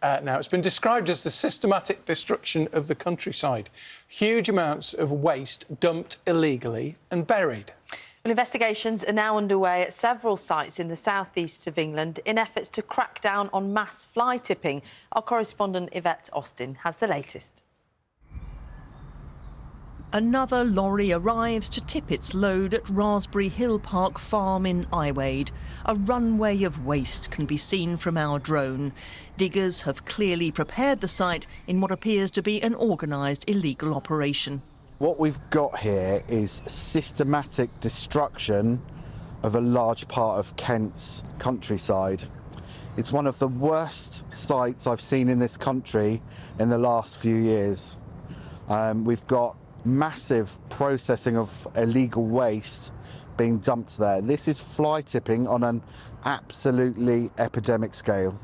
Now, it's been described as the systematic destruction of the countryside. Huge amounts of waste dumped illegally and buried. Well, investigations are now underway at several sites in the southeast of England in efforts to crack down on mass fly tipping. Our correspondent Yvette Austin has the latest. Another lorry arrives to tip its load at Raspberry Hill Park Farm in Iwade. A runway of waste can be seen from our drone. Diggers have clearly prepared the site in what appears to be an organised illegal operation. What we've got here is systematic destruction of a large part of Kent's countryside. It's one of the worst sites I've seen in this country in the last few years. We've got massive processing of illegal waste being dumped there. This is fly tipping on an absolutely epidemic scale.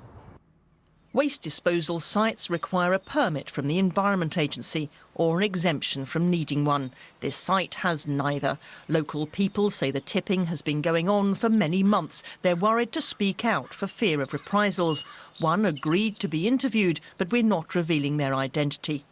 Waste disposal sites require a permit from the Environment Agency or an exemption from needing one. This site has neither. Local people say the tipping has been going on for many months. They're worried to speak out for fear of reprisals. One agreed to be interviewed, but we're not revealing their identity.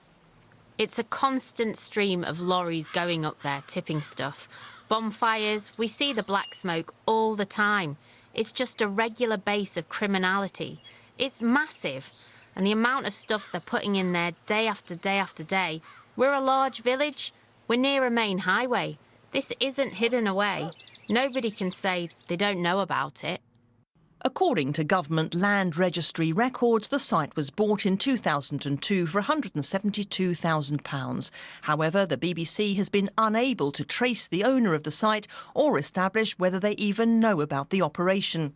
It's a constant stream of lorries going up there, tipping stuff. Bonfires, we see the black smoke all the time. It's just a regular base of criminality. It's massive, and the amount of stuff they're putting in there day after day after day. We're a large village. We're near a main highway. This isn't hidden away. Nobody can say they don't know about it. According to government land registry records, the site was bought in 2002 for £172,000. However, the BBC has been unable to trace the owner of the site or establish whether they even know about the operation.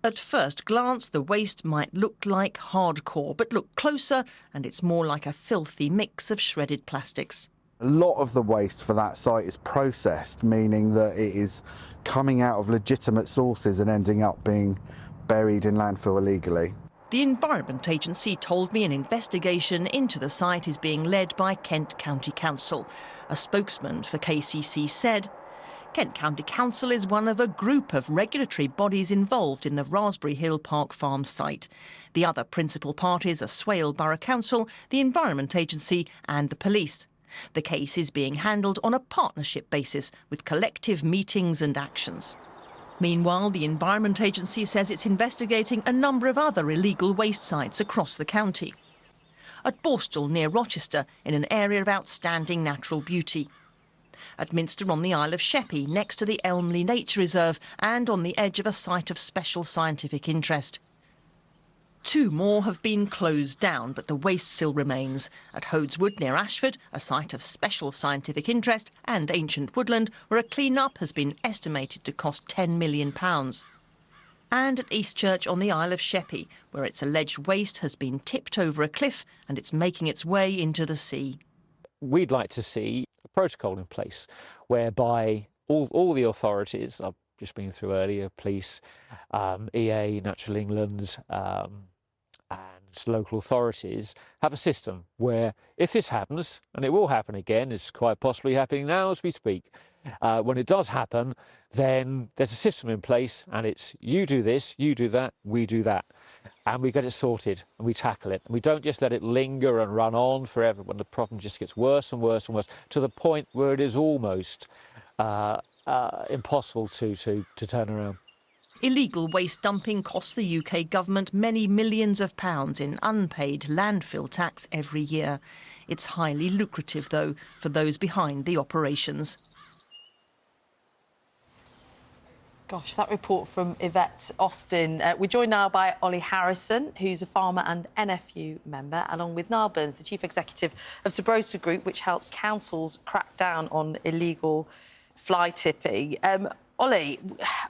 At first glance, the waste might look like hardcore, but look closer and it's more like a filthy mix of shredded plastics. A lot of the waste for that site is processed, meaning that it is coming out of legitimate sources and ending up being buried in landfill illegally. The Environment Agency told me an investigation into the site is being led by Kent County Council. A spokesman for KCC said, Kent County Council is one of a group of regulatory bodies involved in the Raspberry Hill Park Farm site. The other principal parties are Swale Borough Council, the Environment Agency and the police. The case is being handled on a partnership basis with collective meetings and actions. Meanwhile, the Environment Agency says it's investigating a number of other illegal waste sites across the county. At Borstal, near Rochester, in an area of outstanding natural beauty. At Minster on the Isle of Sheppey, next to the Elmley Nature Reserve and on the edge of a site of special scientific interest. 2 more have been closed down, but the waste still remains. At Hodeswood, near Ashford, a site of special scientific interest, and ancient woodland, where a clean-up has been estimated to cost £10 million. And at Eastchurch on the Isle of Sheppey, where its alleged waste has been tipped over a cliff and it's making its way into the sea. We'd like to see a protocol in place whereby all the authorities, I've just been through earlier, police, EA, Natural England, and local authorities have a system where if this happens, and it will happen again, it's quite possibly happening now as we speak, when it does happen, then there's a system in place and it's you do this, you do that, we do that. And we get it sorted and we tackle it. And we don't just let it linger and run on forever when the problem just gets worse and worse and worse to the point where it is almost impossible to turn around. Illegal waste dumping costs the UK government many millions of pounds in unpaid landfill tax every year. It's highly lucrative, though, for those behind the operations. Gosh, that report from Yvette Austin. We're joined now by Ollie Harrison, who's a farmer and NFU member, along with Niall Burns, the Chief Executive of Sabrosa Group, which helps councils crack down on illegal fly tipping. Ollie,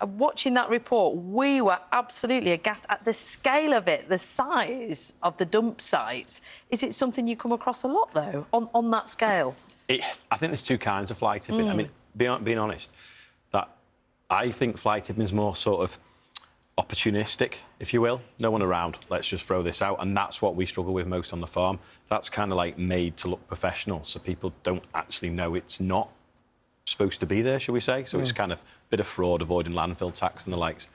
watching that report, we were absolutely aghast at the scale of it, the size of the dump sites. Is it something you come across a lot, though, on that scale? I think there's 2 kinds of fly tipping. I mean, being honest, that I think fly tipping is more sort of opportunistic, if you will. No one around, let's just throw this out. And that's what we struggle with most on the farm. That's kind of like made to look professional, so people don't actually know it's not supposed to be there, shall we say. So it's kind of a bit of fraud, avoiding landfill tax and the likes.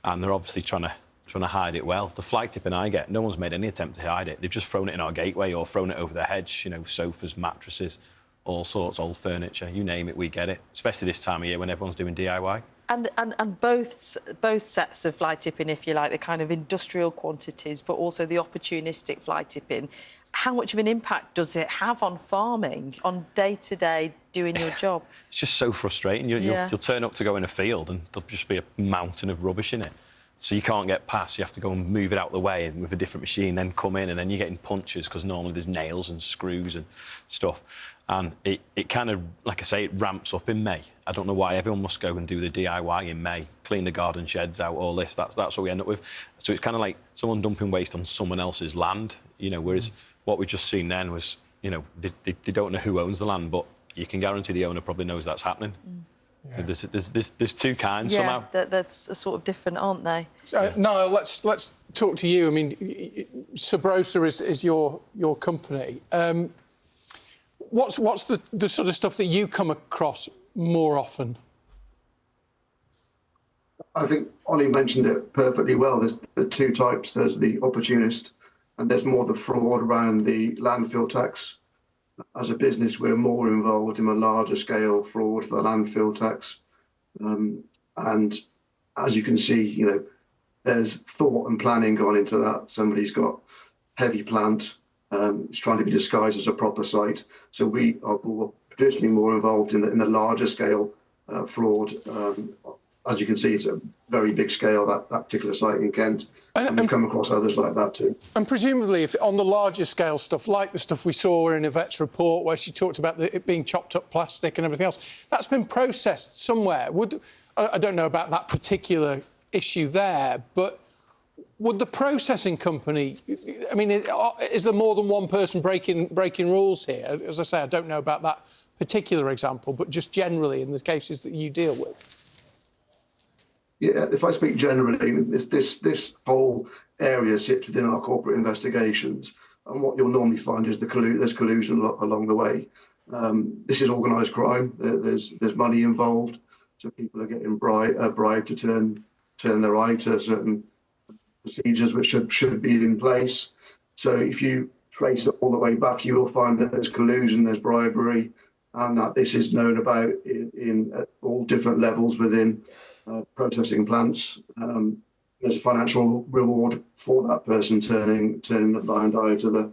And they're obviously trying to trying to hide it well. The fly tipping I get, no one's made any attempt to hide it. They've just thrown it in our gateway or thrown it over the hedge, you know, sofas, mattresses, all sorts, old furniture, you name it, we get it, especially this time of year when everyone's doing DIY. And both sets of fly tipping, if you like, the kind of industrial quantities, but also the opportunistic fly tipping, how much of an impact does it have on farming, on day-to-day doing your job? It's just so frustrating. You'll turn up to go in a field and there'll just be a mountain of rubbish in it. So you can't get past, you have to go and move it out the way and with a different machine, then come in and then you're getting punches because normally there's nails and screws and stuff. And it kind of, like I say, it ramps up in May. I don't know why everyone must go and do the DIY in May, clean the garden sheds out, all this. That's what we end up with. So it's kind of like someone dumping waste on someone else's land, you know, whereas what we just seen then was, you know, they don't know who owns the land, but you can guarantee the owner probably knows that's happening. Yeah. There's two kinds somehow. Yeah, that's sort of different, aren't they? Niall, let's talk to you. I mean, Sabrosa is your company. What's the sort of stuff that you come across more often? I think Ollie mentioned it perfectly well. There's the two types. There's the opportunist, and there's more the fraud around the landfill tax. As a business, we're more involved in a larger scale fraud for the landfill tax. And as you can see, you know, there's thought and planning gone into that. Somebody's got heavy plant. It's trying to be disguised as a proper site. So we are traditionally more involved in the larger scale fraud. As you can see, it's a very big scale, that particular site in Kent. And we've come across others like that too. And presumably, if on the larger scale stuff, like the stuff we saw in Yvette's report, where she talked about it being chopped up plastic and everything else, that's been processed somewhere. I don't know about that particular issue there, but would the processing company... I mean, is there more than one person breaking rules here? As I say, I don't know about that particular example, but just generally in the cases that you deal with. Yeah, if I speak generally, this whole area sits within our corporate investigations, and what you'll normally find is there's collusion along the way. This is organised crime. There's money involved, so people are getting bribed to turn their eye to certain procedures which should be in place. So if you trace it all the way back, you will find that there's collusion, there's bribery, and that this is known about at all different levels within processing plants. There's a financial reward for that person turning the blind eye to the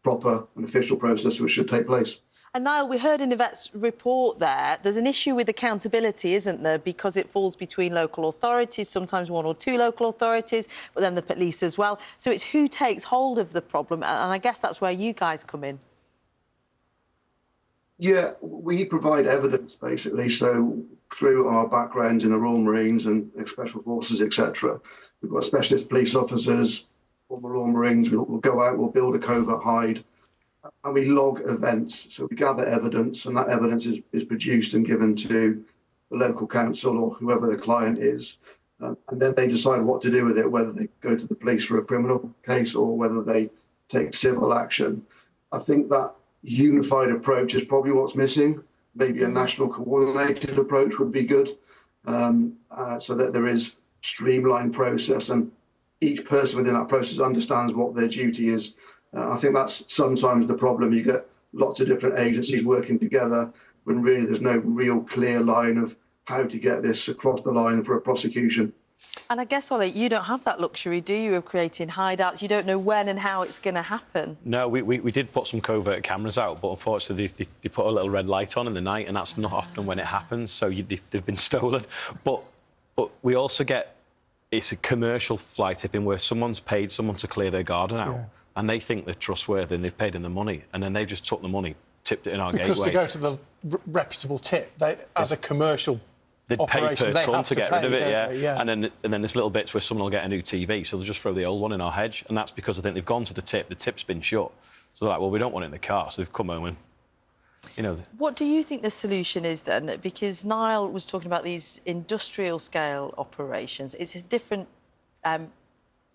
proper and official process which should take place. And Niall, we heard in Yvette's report there's an issue with accountability, isn't there? Because it falls between local authorities, sometimes one or two local authorities, but then the police as well. So it's who takes hold of the problem, and I guess that's where you guys come in. Yeah, we provide evidence, basically. So through our backgrounds in the Royal Marines and Special Forces, etc., we've got specialist police officers from the Royal Marines. We'll go out, we'll build a covert hide, and we log events. So we gather evidence, and that evidence is produced and given to the local council or whoever the client is. And then they decide what to do with it, whether they go to the police for a criminal case or whether they take civil action. I think that unified approach is probably what's missing. Maybe a national coordinated approach would be good, so that there is streamlined process and each person within that process understands what their duty is. I think that's sometimes the problem. You get lots of different agencies working together when really there's no real clear line of how to get this across the line for a prosecution. And I guess, Ollie, you don't have that luxury, do you, of creating hideouts? You don't know when and how it's going to happen. No, we did put some covert cameras out, but unfortunately they put a little red light on in the night, and that's not often when it happens, so they've been stolen. But we also get... It's a commercial fly tipping where someone's paid someone to clear their garden out, and they think they're trustworthy and they've paid them the money, and then they've just took the money, tipped it in our gateway. Because to go to the reputable tip, as a commercial they'd pay per tonne to get rid of it, yeah. And then there's little bits where someone will get a new TV, so they'll just throw the old one in our hedge, and that's because I think they've gone to the tip's been shut. So they're like, well, we don't want it in the car, so they've come home and, you know... What do you think the solution is, then? Because Niall was talking about these industrial-scale operations. It's a different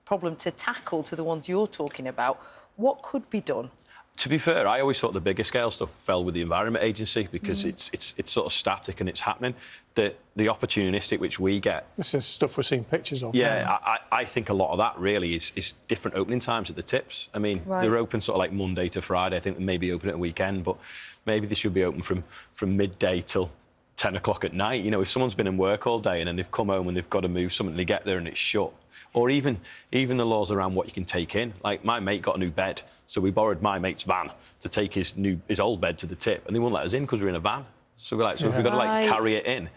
problem to tackle to the ones you're talking about. What could be done? To be fair, I always thought the bigger scale stuff fell with the Environment Agency because it's sort of static and it's happening. The opportunistic which we get... This is stuff we're seeing pictures of. Yeah, now. I think a lot of that really is different opening times at the tips. I mean, they're open sort of like Monday to Friday. I think they may be open at a weekend, but maybe they should be open from midday till 10 o'clock at night. You know, if someone's been in work all day and then they've come home and they've got to move something and they get there and it's shut. Or even the laws around what you can take in. Like, my mate got a new bed, so we borrowed my mate's van to take his old bed to the tip, and they wouldn't let us in because we were in a van. So we're like, if we've got to, like, carry it in.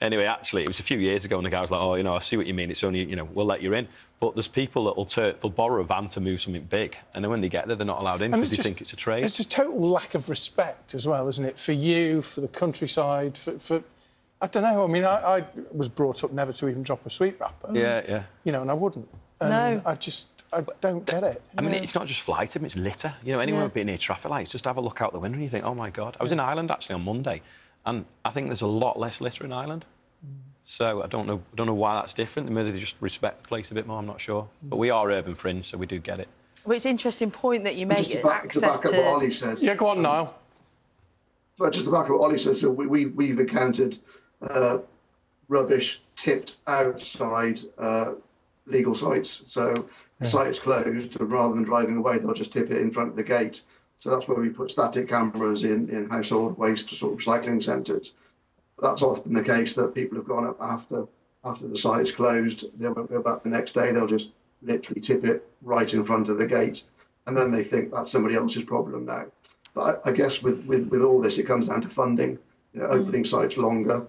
Anyway, actually, it was a few years ago, and the guy was like, oh, you know, I see what you mean. It's only, you know, we'll let you in. But there's people that they'll borrow a van to move something big, and then when they get there, they're not allowed in because they think it's a trade. It's a total lack of respect as well, isn't it? For you, for the countryside, for I don't know. I mean, I was brought up never to even drop a sweet wrapper. Yeah. You know, and I wouldn't. No. I don't get it. I mean, it's not just fly tipping, it's litter. You know, anyone being near traffic lights, just have a look out the window and you think, oh, my God. I was in Ireland, actually, on Monday, and I think there's a lot less litter in Ireland. So I don't know why that's different. Maybe they just respect the place a bit more, I'm not sure. But we are urban fringe, so we do get it. Well, it's an interesting point that you make. Just to back up what Ollie says. Yeah, go on, Niall. But just to back up what Ollie says, so we've encountered rubbish tipped outside legal sites. So the site is closed, and rather than driving away, they'll just tip it in front of the gate. So that's where we put static cameras in household waste sort of recycling centres. That's often the case that people have gone up after the site is closed. They won't go back the next day. They'll just literally tip it right in front of the gate, and then they think that's somebody else's problem now. But I guess with all this, it comes down to funding. You know, opening sites longer,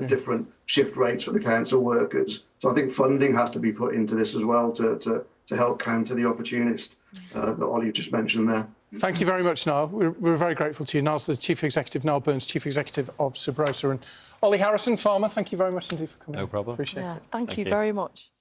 different shift rates for the council workers. So I think funding has to be put into this as well to help counter the opportunist that Ollie just mentioned there. Thank you very much, Niall. We're very grateful to you. Niall's the Chief Executive, Niall Burns, Chief Executive of Subrosa. And Ollie Harrison, farmer, thank you very much indeed for coming. No problem. Appreciate it. Thank you very much.